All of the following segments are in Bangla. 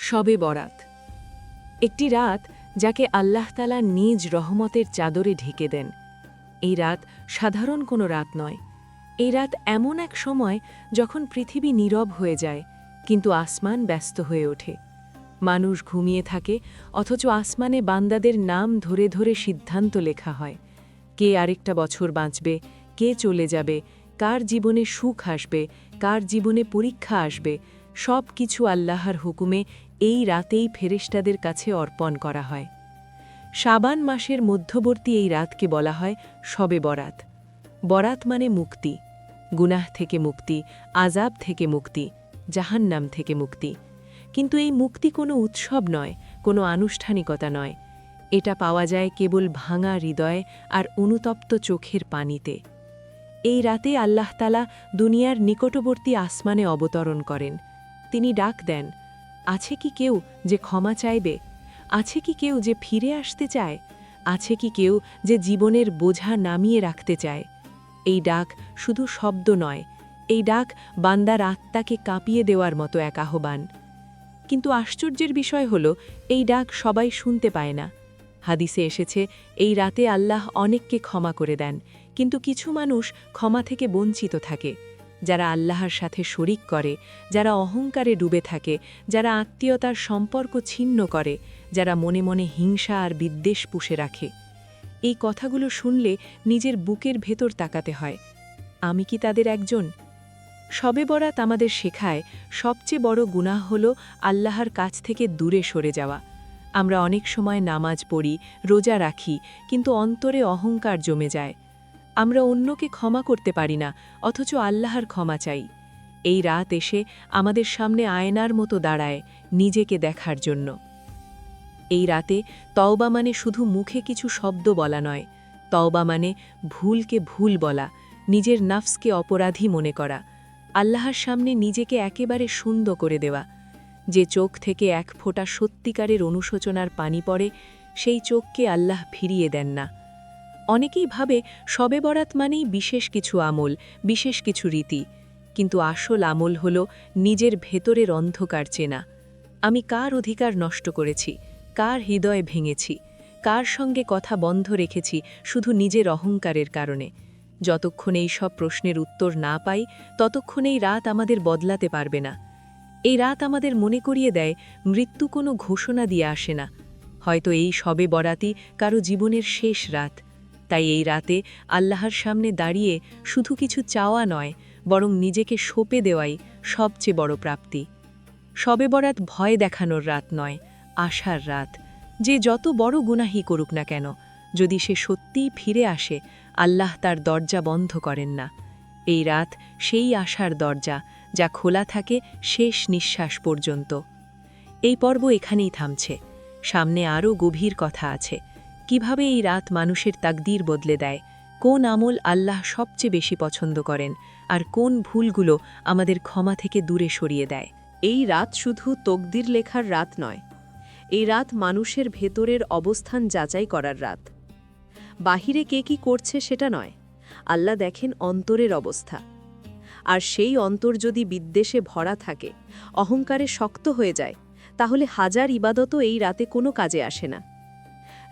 শবে বরাত একটি রাত যাকে আল্লাহ তাআলা নিজ রহমতের চাদরে ঢেকে দেন। এই রাত সাধারণ কোনো রাত নয়। এই রাত এমন এক সময় যখন পৃথিবী নীরব হয়ে যায়, কিন্তু আসমান ব্যস্ত হয়ে ওঠে। মানুষ ঘুমিয়ে থাকে, অথচ আসমানে বান্দাদের নাম ধরে ধরে সিদ্ধান্ত লেখা হয়। কে আরেকটা বছর বাঁচবে, কে চলে যাবে, কার জীবনে সুখ আসবে, কার জীবনে পরীক্ষা আসবে, সব কিছু আল্লাহর হুকুমে এই রাতেই ফেরেশতাদের কাছে অর্পণ করা হয়। শাবান মাসের মধ্যবর্তী এই রাতকে বলা হয় শবে বরাত। বরাত মানে মুক্তি, গুনাহ থেকে মুক্তি, আযাব থেকে মুক্তি, জাহান্নাম থেকে মুক্তি। কিন্তু এই মুক্তি কোনো উৎসব নয়, কোনো আনুষ্ঠানিকতা নয়। এটা পাওয়া যায় কেবল ভাঙা হৃদয় আর অনুতপ্ত চোখের পানিতে। এই রাতে আল্লাহ তাআলা দুনিয়ার নিকটবর্তী আসমানে অবতরণ করেন। তিনি ডাক দেন, আছে কি কেউ যে ক্ষমা চাইবে? আছে কি কেউ যে ফিরে আসতে চায়? আছে কি কেউ যে জীবনের বোঝা নামিয়ে রাখতে চায়? এই ডাক শুধু শব্দ নয়, এই ডাক বান্দার আত্মাকে কাঁপিয়ে দেওয়ার মতো এক আহ্বান। কিন্তু আশ্চর্যের বিষয় হল, এই ডাক সবাই শুনতে পায় না। হাদিসে এসেছে, এই রাতে আল্লাহ অনেককে ক্ষমা করে দেন, কিন্তু কিছু মানুষ ক্ষমা থেকে বঞ্চিত থাকে। যারা আল্লাহর সাথে শরিক করে, যারা অহংকারে ডুবে থাকে, যারা আত্মীয়তার সম্পর্ক ছিন্ন করে, যারা মনে মনে হিংসা আর বিদ্বেষ পুষে রাখে। এই কথাগুলো শুনলে নিজের বুকের ভেতর তাকাতে হয়, আমি কি তাদের একজন? শবে বরাত আমাদের শেখায়, সবচেয়ে বড় গুনাহ হল আল্লাহর কাছ থেকে দূরে সরে যাওয়া। আমরা অনেক সময় নামাজ পড়ি, রোজা রাখি, কিন্তু অন্তরে অহংকার জমে যায়। আমরা অন্যকে ক্ষমা করতে পারি না, অথচ আল্লাহর ক্ষমা চাই। এই রাত এসে আমাদের সামনে আয়নার মতো দাঁড়ায় নিজেকে দেখার জন্য। এই রাতে তওবা মানে শুধু মুখে কিছু শব্দ বলা নয়, তওবা মানে ভুলকে ভুল বলা, নিজের নাফসকে অপরাধী মনে করা, আল্লাহর সামনে নিজেকে একেবারে শূন্য করে দেওয়া। যে চোখ থেকে এক ফোঁটা সত্যিকারের অনুশোচনার পানি পড়ে, সেই চোখকে আল্লাহ ফিরিয়ে দেন না। অনেকেই ভাবে শবে বরাত মানেই বিশেষ কিছু আমল, বিশেষ কিছু রীতি, কিন্তু আসল আমল হল নিজের ভেতরের অন্ধকার চেনা। আমি কার অধিকার নষ্ট করেছি, কার হৃদয় ভেঙেছি, কার সঙ্গে কথা বন্ধ রেখেছি শুধু নিজের অহংকারের কারণে। যতক্ষণ এই সব প্রশ্নের উত্তর না পাই, ততক্ষণ এই রাত আমাদের বদলাতে পারবে না। এই রাত আমাদের মনে করিয়ে দেয়, মৃত্যু কোনো ঘোষণা দিয়ে আসে না। হয়তো এই শবে বরাতই কারো জীবনের শেষ রাত। তাই এই রাতে আল্লাহর সামনে দাঁড়িয়ে শুধু কিছু চাওয়া নয়, বরং নিজেকে সঁপে দেওয়াই সবচেয়ে বড় প্রাপ্তি। শবে বরাত ভয় দেখানোর রাত নয়, আশার রাত। যে যত বড় গুনাহই করুক না কেন, যদি সে সত্যিই ফিরে আসে, আল্লাহ তার দরজা বন্ধ করেন না। এই রাত সেই আশার দরজা, যা খোলা থাকে শেষ নিঃশ্বাস পর্যন্ত। এই পর্ব এখানেই থামছে। সামনে আরও গভীর কথা আছে। কিভাবে এই রাত মানুষের তাকদীর বদলে দেয়, কোন আমল আল্লাহ সবচেয়ে বেশি পছন্দ করেন, আর কোন ভুলগুলো আমাদের ক্ষমা থেকে দূরে সরিয়ে দেয়। এই রাত শুধু তকদির লেখার রাত নয়, এই রাত মানুষের ভেতরের অবস্থান যাচাই করার রাত। বাহিরে কে কি করছে সেটা নয়, আল্লাহ দেখেন অন্তরের অবস্থা। আর সেই অন্তর যদি বিদ্বেষে ভরা থাকে, অহংকারে শক্ত হয়ে যায়, তাহলে হাজার ইবাদতও এই রাতে কোনো কাজে আসে না।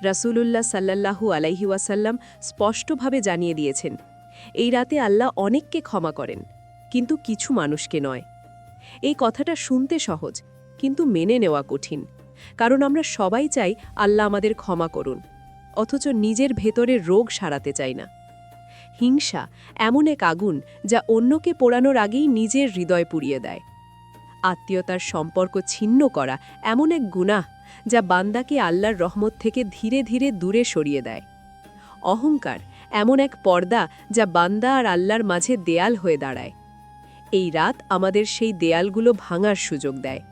রাসূলুল্লাহ সাল্লাল্লাহু আলাইহি ওয়াসাল্লাম স্পষ্টভাবে জানিয়ে দিয়েছেন, এই রাতে আল্লাহ অনেককে ক্ষমা করেন, কিন্তু কিছু মানুষকে নয়। এই কথাটা শুনতে সহজ, কিন্তু মেনে নেওয়া কঠিন। কারণ আমরা সবাই চাই আল্লাহ আমাদের ক্ষমা করুন, অথচ নিজের ভেতরের রোগ সারাতে চাই না। হিংসা এমন এক আগুন যা অন্যকে পোড়ানোর আগেই নিজের হৃদয় পুড়িয়ে দেয়। আত্মীয়তার সম্পর্ক ছিন্ন করা এমন এক গুনাহ যা বান্দাকে আল্লাহর রহমত থেকে ধীরে ধীরে দূরে সরিয়ে দেয়। অহংকার এমন এক পর্দা যা বান্দা আর আল্লাহর মাঝে দেয়াল হয়ে দাঁড়ায়। এই রাত আমাদের সেই দেয়ালগুলো ভাঙার সুযোগ দেয়।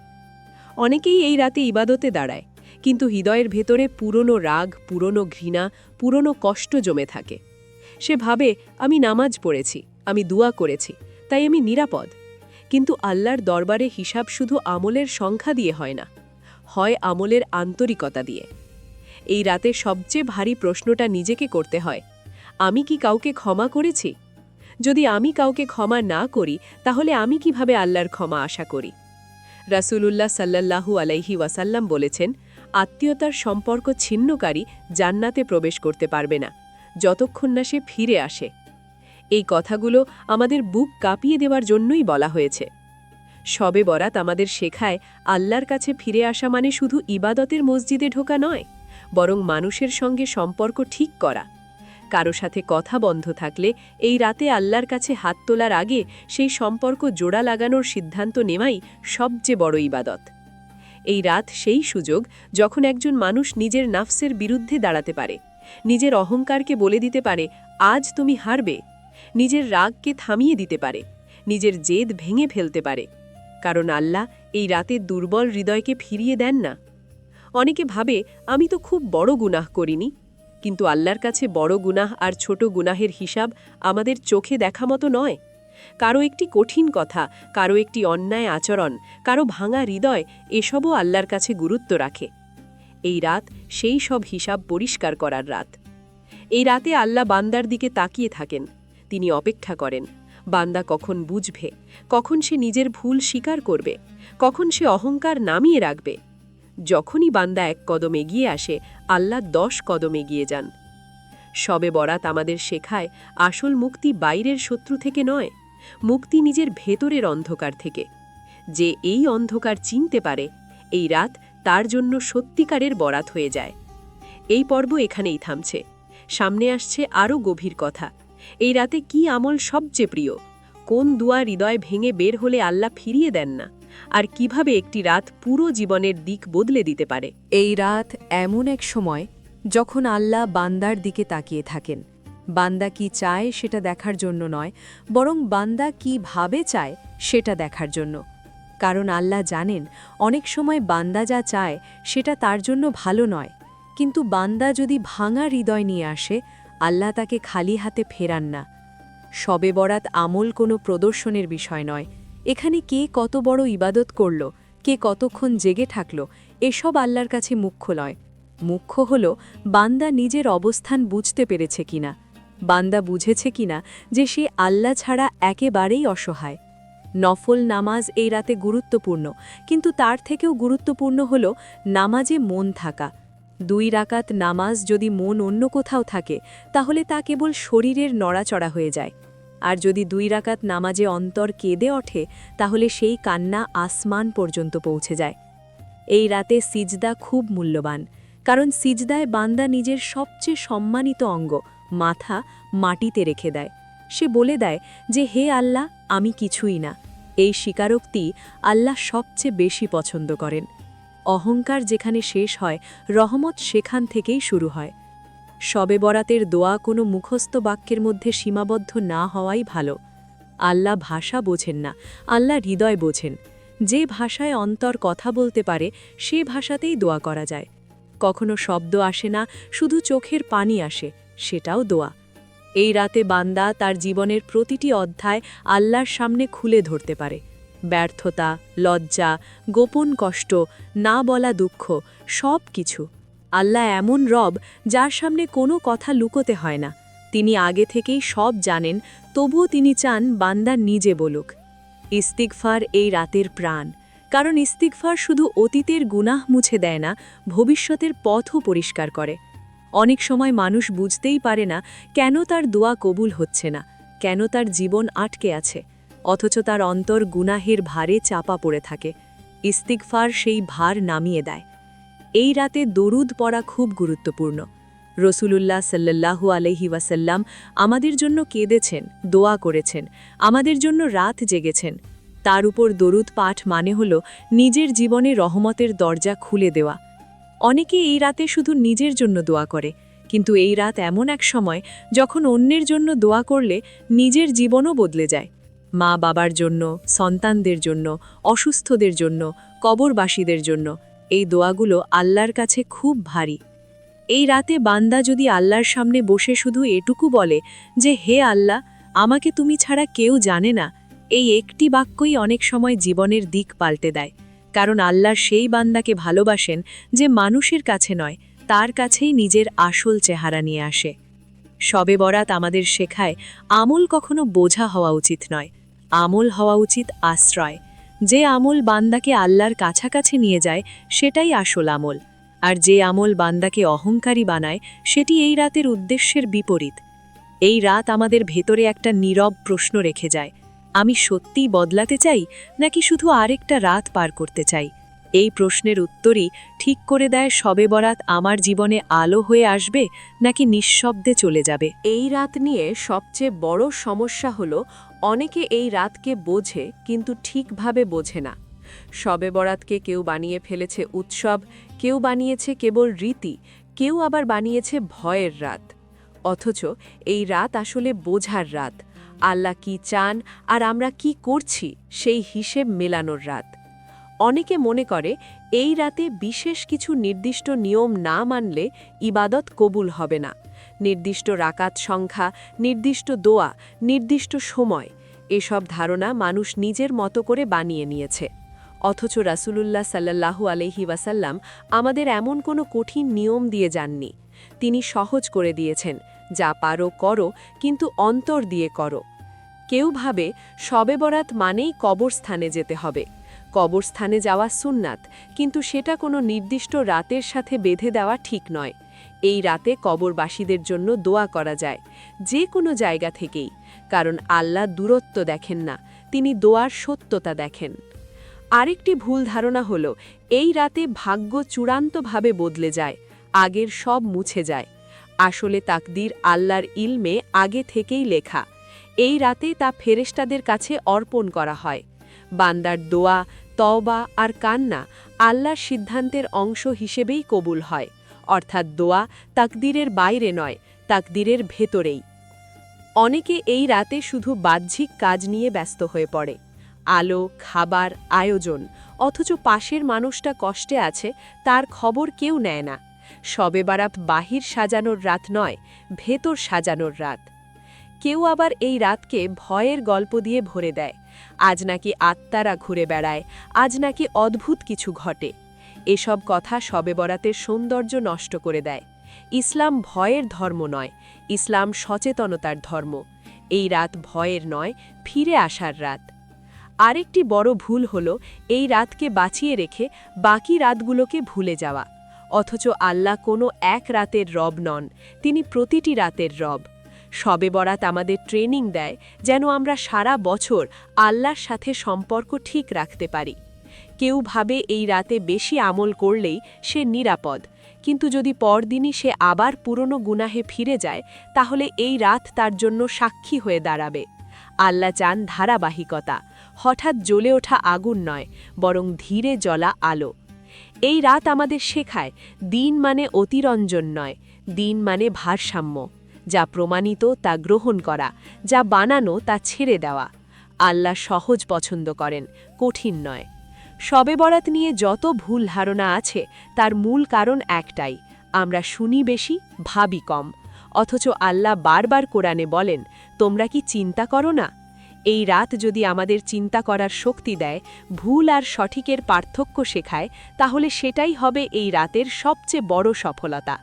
অনেকেই এই রাতে ইবাদতে দাঁড়ায়, কিন্তু হৃদয়ের ভেতরে পুরনো রাগ, পুরনো ঘৃণা, পুরনো কষ্ট জমে থাকে। সে ভাবে, আমি নামাজ পড়েছি, আমি দুয়া করেছি, তাই আমি নিরাপদ। কিন্তু আল্লাহর দরবারে হিসাব শুধু আমলের সংখ্যা দিয়ে হয় না, হয় আমলের আন্তরিকতা দিয়ে। এই রাতে সবচেয়ে ভারী প্রশ্নটা নিজেকে করতে হয়, আমি কি কাউকে ক্ষমা করেছি? যদি আমি কাউকে ক্ষমা না করি, তাহলে আমি কিভাবে আল্লাহর ক্ষমা আশা করি? রাসূলুল্লাহ সাল্লাল্লাহু আলাইহি ওয়াসাল্লাম বলেছেন, আত্মীয়তার সম্পর্ক ছিন্নকারী জান্নাতে প্রবেশ করতে পারবে না, যতক্ষণ না সে ফিরে আসে। এই কথাগুলো আমাদের বুক কাঁপিয়ে দেওয়ার জন্যই বলা হয়েছে। শবে বরাত আমাদের শেখায় আল্লাহর কাছে ফিরে আসা মানে শুধু ইবাদতের মসজিদে ঢোকা নয়, বরং মানুষের সঙ্গে সম্পর্ক ঠিক করা। কারো সাথে কথা বন্ধ থাকলে এই রাতে আল্লাহর কাছে হাত তোলার আগে সেই সম্পর্ক জোড়া লাগানোর সিদ্ধান্ত নেওয়াই সবচেয়ে বড় ইবাদত। এই রাত সেই সুযোগ যখন একজন মানুষ নিজের নাফসের বিরুদ্ধে দাঁড়াতে পারে, নিজের অহংকারকে বলে দিতে পারে, আজ তুমি হারবে, নিজের রাগকে থামিয়ে দিতে পারে, নিজের জেদ ভেঙে ফেলতে পারে। কারণ আল্লাহ এই রাতে দুর্বল হৃদয়কে ফিরিয়ে দেন না। অনেকে ভাবে, আমি তো খুব বড় গুনাহ করিনি, কিন্তু আল্লাহর কাছে বড় গুনাহ আর ছোট গুনাহের হিসাব আমাদের চোখে দেখা মতো নয়। কারো একটি কঠিন কথা, কারো একটি অন্যায় আচরণ, কারো ভাঙা হৃদয়, এসবও আল্লাহর কাছে গুরুত্ব রাখে। এই রাত সেই সব হিসাব পরিষ্কার করার রাত। এই রাতে আল্লাহ বান্দার দিকে তাকিয়ে থাকেন, তিনি অপেক্ষা করেন বান্দা কখন বুঝবে, কখন সে নিজের ভুল স্বীকার করবে, কখন সে অহংকার নামিয়ে রাখবে। যখনই বান্দা এক কদম এগিয়ে আসে, আল্লাহ 10 কদম এগিয়ে যান। শবে বরাত আমাদের শেখায় আসল মুক্তি বাইরের শত্রু থেকে নয়, মুক্তি নিজের ভেতরের অন্ধকার থেকে। যে এই অন্ধকার চিনতে পারে, এই রাত তার জন্য সত্যিকারের বরাত হয়ে যায়। এই পর্ব এখানেই থামছে। সামনে আসছে আরও গভীর কথা। এই রাতে কি আমল সবচেয়ে প্রিয়, কোন দুয়া হৃদয় ভেঙে বের হলে আল্লাহ ফিরিয়ে দেন না, আর কিভাবে একটি রাত পুরো জীবনের দিক বদলে দিতে পারে। এই রাত এমন এক সময় যখন আল্লাহ বান্দার দিকে তাকিয়ে থাকেন। বান্দা কি চায় সেটা দেখার জন্য নয়, বরং বান্দা কি ভাবে চায় সেটা দেখার জন্য। কারণ আল্লাহ জানেন অনেক সময় বান্দা যা চায় সেটা তার জন্য ভালো নয়, কিন্তু বান্দা যদি ভাঙা হৃদয় নিয়ে আসে, আল্লাহ তাকে খালি হাতে ফেরান না। শবে বরাত আমল কোনো প্রদর্শনের বিষয় নয়। এখানে কে কত বড় ইবাদত করল, কে কতক্ষণ জেগে থাকল, এসব আল্লাহর কাছে মুখ্য নয়। মুখ্য হল বান্দা নিজের অবস্থান বুঝতে পেরেছে কিনা, বান্দা বুঝেছে কিনা যে সে আল্লাহ ছাড়া একেবারেই অসহায়। নফল নামাজ এই রাতে গুরুত্বপূর্ণ, কিন্তু তার থেকেও গুরুত্বপূর্ণ হল নামাজে মন থাকা। 2 রাকাত নামাজ যদি মন অন্য কোথাও থাকে, তাহলে তা কেবল শরীরের নড়াচড়া হয়ে যায়। আর যদি 2 রাকাত নামাজে অন্তর কেঁদে ওঠে, তাহলে সেই কান্না আসমান পর্যন্ত পৌঁছে যায়। এই রাতে সিজদা খুব মূল্যবান, কারণ সিজদায় বান্দা নিজের সবচেয়ে সম্মানিত অঙ্গ মাথা মাটিতে রেখে দেয়। সে বলে দেয় যে, হে আল্লাহ, আমি কিছুই না। এই স্বীকারোক্তি আল্লাহ সবচেয়ে বেশি পছন্দ করেন। অহংকার যেখানে শেষ হয়, রহমত সেখান থেকেই শুরু হয়। শবে বরাতের দোয়া কোনো মুখস্থ বাক্যের মধ্যে সীমাবদ্ধ না হওয়াই ভালো। আল্লাহ ভাষা বোঝেন না, আল্লাহ হৃদয় বোঝেন। যে ভাষায় অন্তর কথা বলতে পারে, সে ভাষাতেই দোয়া করা যায়। কখনো শব্দ আসে না, শুধু চোখের পানি আসে, সেটাও দোয়া। এই রাতে বান্দা তার জীবনের প্রতিটি অধ্যায় আল্লাহর সামনে খুলে ধরতে পারে। ব্যর্থতা, লজ্জা, গোপন কষ্ট, না বলা দুঃখ, সব কিছু। আল্লাহ এমন রব যার সামনে কোনো কথা লুকোতে হয় না। তিনি আগে থেকেই সব জানেন, তবুও তিনি চান বান্দা নিজে বলুক। ইস্তিগফার এই রাতের প্রাণ, কারণ ইস্তিগফার শুধু অতীতের গুনাহ মুছে দেয় না, ভবিষ্যতের পথও পরিষ্কার করে। অনেক সময় মানুষ বুঝতেই পারে না কেন তার দোয়া কবুল হচ্ছে না, কেন তার জীবন আটকে আছে, অথচ তার অন্তর গুনাহের ভারে চাপা পড়ে থাকে। ইস্তিগফার সেই ভার নামিয়ে দেয়। এই রাতে দরুদ পড়া খুব গুরুত্বপূর্ণ। রসুলুল্লাহ সাল্লাল্লাহু আলাইহি ওয়াসাল্লাম আমাদের জন্য কেঁদেছেন, দোয়া করেছেন, আমাদের জন্য রাত জেগেছেন। তার উপর দরুদ পাঠ মানে হল নিজের জীবনে রহমতের দরজা খুলে দেওয়া। অনেকে এই রাতে শুধু নিজের জন্য দোয়া করে, কিন্তু এই রাত এমন এক সময় যখন অন্যের জন্য দোয়া করলে নিজের জীবনও বদলে যায়। মা বাবার জন্য, সন্তানদের জন্য, অসুস্থদের জন্য, কবরবাসীদের জন্য এই দোয়াগুলো আল্লাহর কাছে খুব ভারী। এই রাতে বান্দা যদি আল্লাহর সামনে বসে শুধু এটুকু বলে যে, হে আল্লাহ, আমাকে তুমি ছাড়া কেউ জানে না, এই একটি বাক্যই অনেক সময় জীবনের দিক পাল্টে দেয়। কারণ আল্লাহ সেই বান্দাকে ভালোবাসেন যে মানুষের কাছে নয়, তার কাছেই নিজের আসল চেহারা নিয়ে আসে। শবে বরাত আমাদের শেখায় আমল কখনো বোঝা হওয়া উচিত নয়, আমল হওয়া উচিত আশ্রয়। যে আমল বান্দাকে আল্লাহর কাছাকাছি নিয়ে যায় সেটাই আসল আমল, আর যে আমল বান্দাকে অহংকারী বানায় সেটি এই রাতের উদ্দেশ্যের বিপরীত। এই রাত আমাদের ভেতরে একটা নীরব প্রশ্ন রেখে যায়, আমি সত্যিই বদলাতে চাই নাকি শুধু আরেকটা রাত পার করতে চাই? এই প্রশ্নের উত্তরই ঠিক করে দেয় শবে বরাত আমার জীবনে আলো হয়ে আসবে নাকি নিঃশব্দে চলে যাবে। এই রাত নিয়ে সবচেয়ে বড় সমস্যা হলো অনেকে এই রাতকে বোঝে কিন্তু ঠিকভাবে বোঝে না। শবে বরাতকে কেউ বানিয়ে ফেলেছে উৎসব, কেউ বানিয়েছে কেবল রীতি, কেউ আবার বানিয়েছে ভয়ের রাত। অথচ এই রাত আসলে বোঝার রাত, আল্লাহ কি চান আর আমরা কি করছি সেই হিসেব মেলানোর রাত। অনেকে মনে করে এই রাতে বিশেষ কিছু নির্দিষ্ট নিয়ম না মানলে ইবাদত কবুল হবে না। নির্দিষ্ট রাকাত সংখ্যা, নির্দিষ্ট দোয়া, নির্দিষ্ট সময়, এসব ধারণা মানুষ নিজের মতো করে বানিয়ে নিয়েছে। অথচ রাসূলুল্লাহ সাল্লাল্লাহু আলাইহি ওয়াসাল্লাম আমাদের এমন কোনো কঠিন নিয়ম দিয়ে যাননি। তিনি সহজ করে দিয়েছেন, যা পারো করো, কিন্তু অন্তর দিয়ে করো। কেউ ভাবে শবে বরাত মানেই কবরস্থানে যেতে হবে। কবরস্থানে যাওয়া সুন্নাত, কিন্তু সেটা কোনো নির্দিষ্ট রাতের সাথে বেঁধে দেওয়া ঠিক নয়। এই রাতে কবরবাসীদের জন্য দোয়া করা যায়, যে কোনো জায়গা থেকেই, কারণ আল্লাহ দূরত্ব দেখেন না, তিনি দোয়ার সত্যতা দেখেন। আরেকটি ভুল ধারণা হলো এই রাতে ভাগ্য চূড়ান্তভাবে বদলে যায়, আগের সব মুছে যায়। আসলে তাকদীর আল্লাহর ইলমে আগে থেকেই লেখা। এই রাতে তা ফেরেশতাদের কাছে অর্পণ করা হয়। বান্দার দোয়া, তওবা আর কান্না আল্লাহর সিদ্ধান্তের অংশ হিসেবেই কবুল হয়, অর্থাৎ দোয়া তাকদীরের বাইরে নয়, তাকদীরের ভেতরেই। অনেকে এই রাতে শুধু বাহ্যিক কাজ নিয়ে ব্যস্ত হয়ে পড়ে, আলো, খাবার, আয়োজন, অথচ পাশের মানুষটা কষ্টে আছে তার খবর কেউ নেয় না। শবে বারাত বাহির সাজানোর রাত নয়, ভেতর সাজানোর রাত। কেউ আবার এই রাতকে ভয়ের গল্প দিয়ে ভরে দেয়, আজ নাকি আত্মারা ঘুরে বেড়ায়, আজ নাকি অদ্ভুত কিছু ঘটে। এসব কথা শবে বরাতের সৌন্দর্য নষ্ট করে দেয়। ইসলাম ভয়ের ধর্ম নয়, ইসলাম সচেতনতার ধর্ম। এই রাত ভয়ের নয়, ফিরে আসার রাত। আরেকটি বড় ভুল হল এই রাতকে বাঁচিয়ে রেখে বাকি রাতগুলোকে ভুলে যাওয়া। অথচ আল্লাহ কোনো এক রাতের রব নন, তিনি প্রতিটি রাতের রব। শবে বরাত আমাদের ট্রেনিং দেয় যেন আমরা সারা বছর আল্লাহর সাথে সম্পর্ক ঠিক রাখতে পারি। কেউ ভাবে এই রাতে বেশি আমল করলেই সে নিরাপদ, কিন্তু যদি পরদিনই সে আবার পুরনো গুনাহে ফিরে যায়, তাহলে এই রাত তার জন্য সাক্ষী হয়ে দাঁড়াবে। আল্লাহ চান ধারাবাহিকতা, হঠাৎ জ্বলে ওঠা আগুন নয়, বরং ধীরে জ্বলা আলো। এই রাত আমাদের শেখায় দিন মানে অতিরঞ্জন নয়, দিন মানে ভারসাম্য। যা প্রমাণিত তা গ্রহণ করা, যা বানানো তা ছেড়ে দেওয়া। আল্লাহ সহজ পছন্দ করেন, কঠিন নয়। শবে বরাত নিয়ে যত ভুল ধারণা আছে তার মূল কারণ একটাই, আমরা শুনি বেশি, ভাবি কম। অথচ আল্লাহ বারবার কোরআনে বলেন, তোমরা কি চিন্তা করো না? এই রাত যদি আমাদের চিন্তা করার শক্তি দেয়, ভুল আর সঠিকের পার্থক্য শেখায়, তাহলে সেটাই হবে এই রাতের সবচেয়ে বড় সফলতা।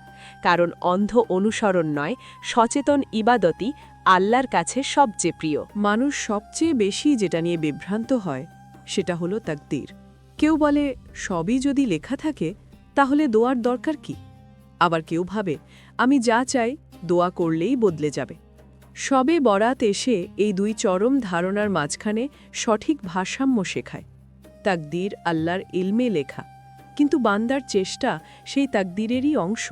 কারণ অন্ধ অনুসরণ নয়, সচেতন ইবাদতই আল্লাহর কাছে সবচেয়ে প্রিয়। মানুষ সবচেয়ে বেশি যেটা নিয়ে বিভ্রান্ত হয় সেটা হলো তাকদীর। কেউ বলে সবই যদি লেখা থাকে তাহলে দোয়ার দরকার কি? আবার কেউ ভাবে আমি যা চাই দোয়া করলেই বদলে যাবে। শবে বরাত এসে এই দুই চরম ধারণার মাঝখানে সঠিক ভারসাম্য শেখায়। তাকদীর আল্লাহর ইলমে লেখা, কিন্তু বান্দার চেষ্টা সেই তাকদীরেরই অংশ।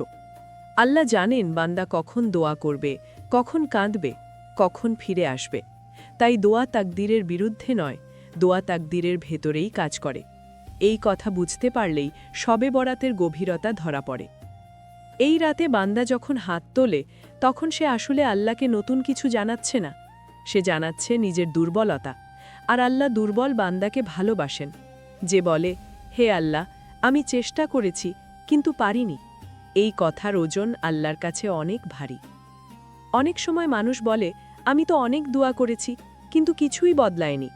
আল্লাহ জানেন বান্দা কখন দোয়া করবে, কখন কাঁদবে, কখন ফিরে আসবে। তাই দোয়া তাকদীরের বিরুদ্ধে নয়, দোয়া তাকদীরের ভেতরেই কাজ করে। এই কথা বুঝতে পারলেই শবে বরাতের গভীরতা ধরা পড়ে। এই রাতে বান্দা যখন হাত তোলে তখন সে আসলে আল্লাহকে নতুন কিছু জানাচ্ছে না, সে জানাচ্ছে নিজের দুর্বলতা। আর আল্লাহ দুর্বল বান্দাকে ভালোবাসেন। যে বলে, হে আল্লাহ, আমি চেষ্টা করেছি কিন্তু পারিনি, এই কথার ওজন আল্লাহর কাছে অনেক ভারী। অনেক সময় মানুষ বলে, আমি তো অনেক দোয়া করেছি কিন্তু কিছুই বদলায়নি।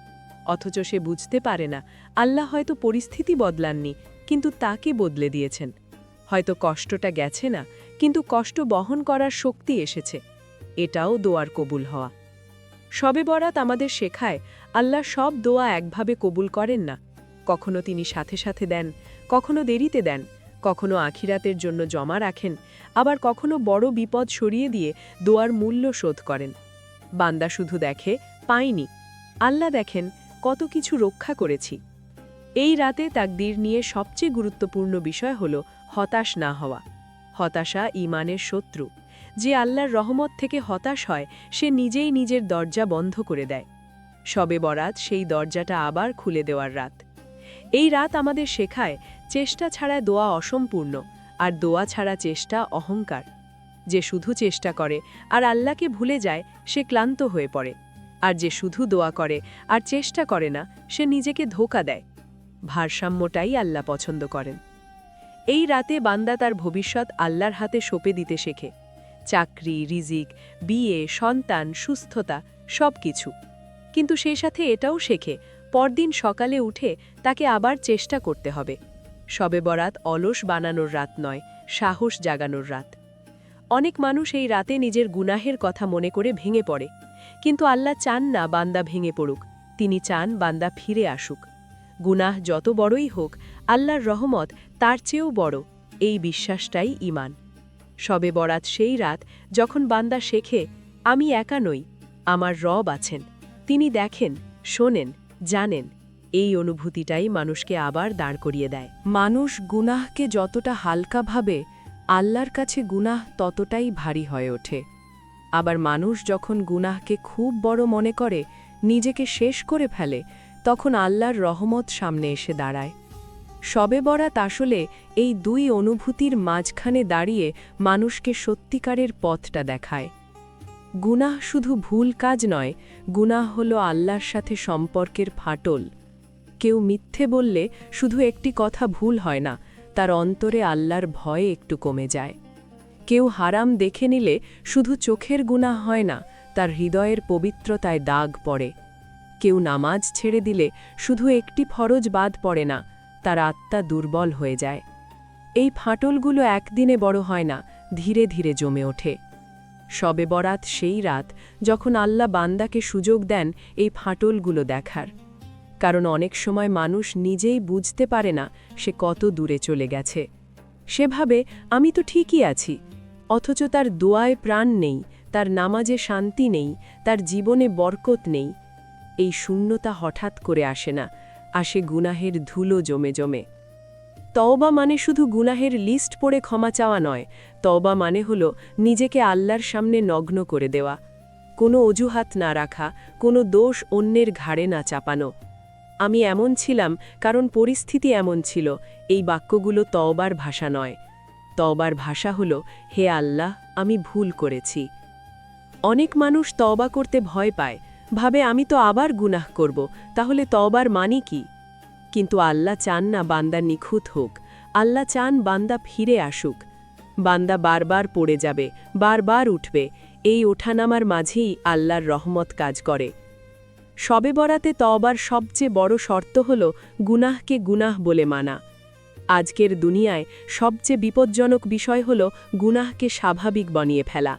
অথচ সে বুঝতে পারে না আল্লাহ হয়তো পরিস্থিতি বদলাননি, কিন্তু তাকে বদলে দিয়েছেন। হয়তো কষ্টটা গেছে না, কিন্তু কষ্ট বহন করার শক্তি এসেছে। এটাও দোয়ার কবুল হওয়া। শবে বরাত আমাদের শেখায় আল্লাহ সব দোয়া একভাবে কবুল করেন না। কখনো তিনি সাথে সাথে দেন, কখনো দেরিতে দেন, কখনো আখিরাতের জন্য জমা রাখেন, আবার কখনো বড় বিপদ সরিয়ে দিয়ে দোয়ার মূল্য শোধ করেন। বান্দা শুধু দেখে পাইনি, আল্লাহ দেখেন কত কিছু রক্ষা করেছি। এই রাতে তাকদীর নিয়ে সবচেয়ে গুরুত্বপূর্ণ বিষয় হল হতাশ না হওয়া। হতাশা ঈমানের শত্রু। যে আল্লাহর রহমত থেকে হতাশ হয় সে নিজেই নিজের দরজা বন্ধ করে দেয়। শবে বরাত সেই দরজাটা আবার খুলে দেওয়ার রাত। এই রাত আমাদের শেখায় চেষ্টা ছাড়া দোয়া অসম্পূর্ণ, আর দোয়া ছাড়া চেষ্টা অহংকার। যে শুধু চেষ্টা করে আর আল্লাহকে ভুলে যায় সে ক্লান্ত হয়ে পড়ে, আর যে শুধু দোয়া করে আর চেষ্টা করে না সে নিজেকে ধোঁকা দেয়। ভারসাম্যটাই আল্লাহ পছন্দ করেন। এই রাতে বান্দা তার ভবিষ্যৎ আল্লাহর হাতে সঁপে দিতে শেখে। চাকরি, রিজিক, বিয়ে, সন্তান, সুস্থতা সব কিছু। কিন্তু সেই সাথে এটাও শেখে পরদিন সকালে উঠে তাকে আবার চেষ্টা করতে হবে। শবে বরাত অলস বানানোর রাত নয়, সাহস জাগানোর রাত। অনেক মানুষ এই রাতে নিজের গুনাহের কথা মনে করে ভেঙে পড়ে, কিন্তু আল্লাহ চান না বান্দা ভেঙে পড়ুক, তিনি চান বান্দা ফিরে আসুক। গুনাহ যত বড়ই হোক, আল্লাহর রহমত তার চেয়েও বড়, এই বিশ্বাসটাই ঈমান। শবে বরাত সেই রাত যখন বান্দা শেখে আমি একা নই, আমার রব আছেন, তিনি দেখেন, শোনেন, জানেন। এই অনুভূতিটাই মানুষকে আবার দাঁড় করিয়ে দেয়। মানুষ গুনাহকে যতটা হালকা ভাবে, আল্লাহর কাছে গুনাহ ততটাই ভারী হয়ে ওঠে। আবার মানুষ যখন গুনাহকে খুব বড় মনে করে, নিজেকে শেষ করে ফেলে, তখন আল্লাহর রহমত সামনে এসে দাঁড়ায়। শবে বরাত আসলে এই দুই অনুভূতির মাঝখানে দাঁড়িয়ে মানুষকে সত্যিকারের পথটা দেখায়। গুনাহ শুধু ভুল কাজ নয়, গুনাহ হলো আল্লাহর সাথে সম্পর্কের ফাটল। কেউ মিথ্যে বললে শুধু একটি কথা ভুল হয় না, তার অন্তরে আল্লাহর ভয় একটু কমে যায়। কেউ হারাম দেখে নিলে শুধু চোখের গুনাহ হয় না, তার হৃদয়ের পবিত্রতায় দাগ পড়ে। কেউ নামাজ ছেড়ে দিলে শুধু একটি ফরজ বাদ পড়ে না, তার আত্মা দুর্বল হয়ে যায়। এই ফাটলগুলো একদিনে বড় হয় না, ধীরে ধীরে জমে ওঠে। শবে বরাত সেই রাত যখন আল্লাহ বান্দাকে সুযোগ দেন এই ফাটলগুলো দেখার। কারণ অনেক সময় মানুষ নিজেই বুঝতে পারে না সে কত দূরে চলে গেছে। সেভাবে আমি তো ঠিকই আছি, অথচ তার দোয়ায় প্রাণ নেই, তার নামাজে শান্তি নেই, তার জীবনে বরকত নেই। এই শূন্যতা হঠাৎ করে আসে না, আসে গুনাহের ধুলো জমে জমে। তওবা মানে শুধু গুনাহের লিস্ট পড়ে ক্ষমা চাওয়া নয়, তওবা মানে হলো নিজেকে আল্লাহর সামনে নগ্ন করে দেওয়া, কোনো অজুহাত না রাখা, কোনো দোষ অন্যের ঘাড়ে না চাপানো। আমি এমন ছিলাম কারণ পরিস্থিতি এমন ছিল, এই বাক্যগুলো তওবার ভাষা নয়। তওবার ভাষা হলো, হে আল্লাহ, আমি ভুল করেছি। অনেক মানুষ তওবা করতে ভয় পায়, ভাবে আমি তো আবার গুনাহ করব, তাহলে তওবার মানে কি? কিন্তু আল্লাহ চান না বান্দা নিখুঁত হোক, আল্লাহ চান বান্দা ফিরে আসুক। বান্দা বারবার পড়ে যাবে, বারবার উঠবে, এই ওঠানামার মাঝেই আল্লাহর রহমত কাজ করে। শবে বরাতে তওবার সবচেয়ে বড় শর্ত হল গুনাহকে গুনাহ বলে মানা। আজকের দুনিয়ায় সবচেয়ে বিপজ্জনক বিষয় হল গুনাহকে স্বাভাবিক বানিয়ে ফেলা।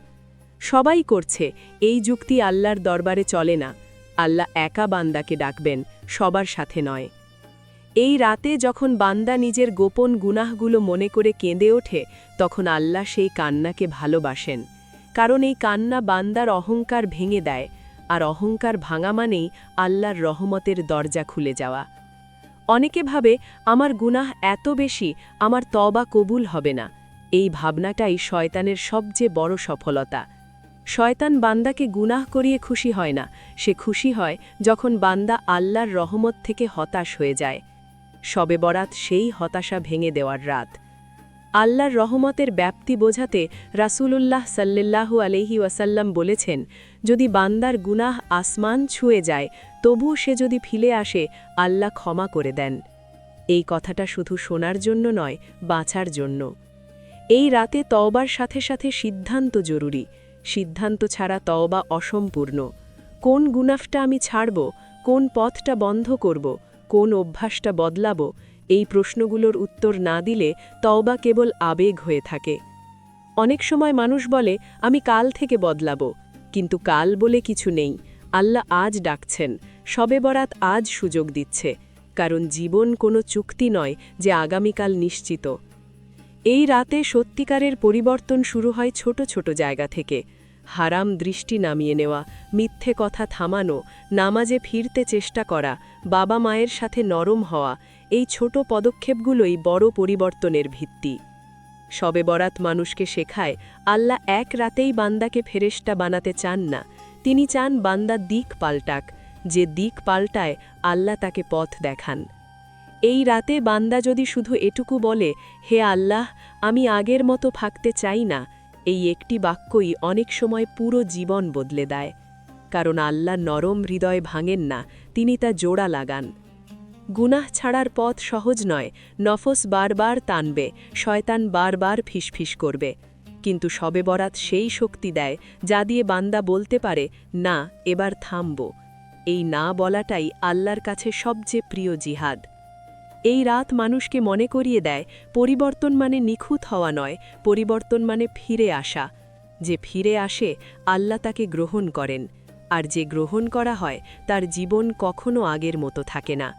সবাই করছে, এই যুক্তি আল্লাহর দরবারে চলে না। আল্লাহ একা বান্দাকে ডাকবেন, সবার সাথে নয়। এই রাতে যখন বান্দা নিজের গোপন গুনাহগুলো মনে করে কেঁদে ওঠে, তখন আল্লাহ সেই কান্নাকে ভালোবাসেন। কারণ এই কান্না বান্দার অহংকার ভেঙে দেয়, আর অহংকার ভাঙা মানেই আল্লাহর রহমতের দরজা খুলে যাওয়া। অনেকে ভাবে আমার গুনাহ এত বেশি, আমার তওবা কবুল হবে না। এই ভাবনাটাই শয়তানের সবচেয়ে বড় সফলতা। শয়তান বান্দাকে গুনাহ করিয়ে খুশি হয় না, সে খুশি হয় যখন বান্দা আল্লাহর রহমত থেকে হতাশ হয়ে যায়। শবে বরাত সেই হতাশা ভেঙে দেওয়ার রাত। আল্লাহর রহমতের ব্যাপ্তি বোঝাতে রাসূলুল্লাহ সাল্লাল্লাহু আলাইহি ওয়াসাল্লাম বলেছেন, যদি বান্দার গুনাহ আসমান ছুঁয়ে যায়, তবু সে যদি ফিরে আসে, আল্লাহ ক্ষমা করে দেন। এই কথাটা শুধু শোনার জন্য নয়, বাঁচার জন্য। এই রাতে তওবার সাথে সাথে সিদ্ধান্ত জরুরি। সিদ্ধান্ত ছাড়া তওবা অসম্পূর্ণ। কোন গুনাহটা আমি ছাড়ব, কোন পথটা বন্ধ করব, কোন অভ্যাসটা বদলাবো, এই প্রশ্নগুলোর উত্তর না দিলে তওবা কেবল আবেগ হয়ে থাকে। অনেক সময় মানুষ বলে আমি কাল থেকে বদলাবো, কিন্তু কাল বলে কিছু নেই। আল্লাহ আজ ডাকছেন, শবে বরাত আজ সুযোগ দিচ্ছে, কারণ জীবন কোনো চুক্তি নয় যে আগামীকাল নিশ্চিত। এই রাতে সত্যিকারের পরিবর্তন শুরু হয় ছোট ছোট জায়গা থেকে। হারাম দৃষ্টি নামিয়ে নেওয়া, মিথ্যে কথা থামানো, নামাজে ফিরতে চেষ্টা করা, বাবা মায়ের সাথে নরম হওয়া, এই ছোট পদক্ষেপগুলোই বড় পরিবর্তনের ভিত্তি। শবে বরাত মানুষকে শেখায় আল্লাহ এক রাতেই বান্দাকে ফেরেশতা বানাতে চান না, তিনি চান বান্দা দিক পাল্টাক, যে দিক পাল্টায় আল্লাহ তাকে পথ দেখান। এই রাতে বান্দা যদি শুধু এটুকু বলে, হে আল্লাহ, আমি আগের মতো থাকতে চাই না, এই একটি বাক্যই অনেক সময় পুরো জীবন বদলে দেয়। কারণ আল্লাহ নরম হৃদয় ভাঙেন না, তিনি তা জোড়া লাগান। গুনাহ ছাড়ার পথ সহজ নয়, নফস বারবার টানবে, শয়তান বারবার ফিসফিস করবে। কিন্তু শবে বরাত সেই শক্তি দেয় যা দিয়ে বান্দা বলতে পারে, না, এবার থামব। এই না বলাটাই আল্লাহর কাছে সবচেয়ে প্রিয় জিহাদ। এই রাত মানুষকে মনে করিয়ে দেয়, পরিবর্তন মানে নিখুঁত হওয়া নয়, পরিবর্তন মানে ফিরে আসা। যে ফিরে আসে আল্লাহ তাকে গ্রহণ করেন, আর যে গ্রহণ করা হয় তার জীবন কখনো আগের মতো থাকে না।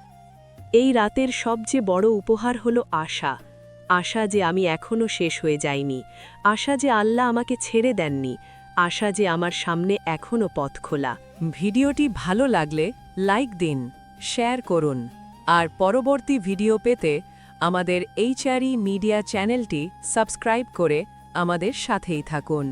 এই রাতের সবচেয়ে বড় উপহার হলো আশা। আশা যে আমি এখনও শেষ হয়ে যাইনি, আশা যে আল্লাহ আমাকে ছেড়ে দেননি, আশা যে আমার সামনে এখনও পথ খোলা। ভিডিওটি ভালো লাগলে লাইক দিন, শেয়ার করুন, আর পরবর্তী ভিডিও পেতে আমাদের HRE মিডিয়া চ্যানেলটি সাবস্ক্রাইব করে আমাদের সাথেই থাকুন।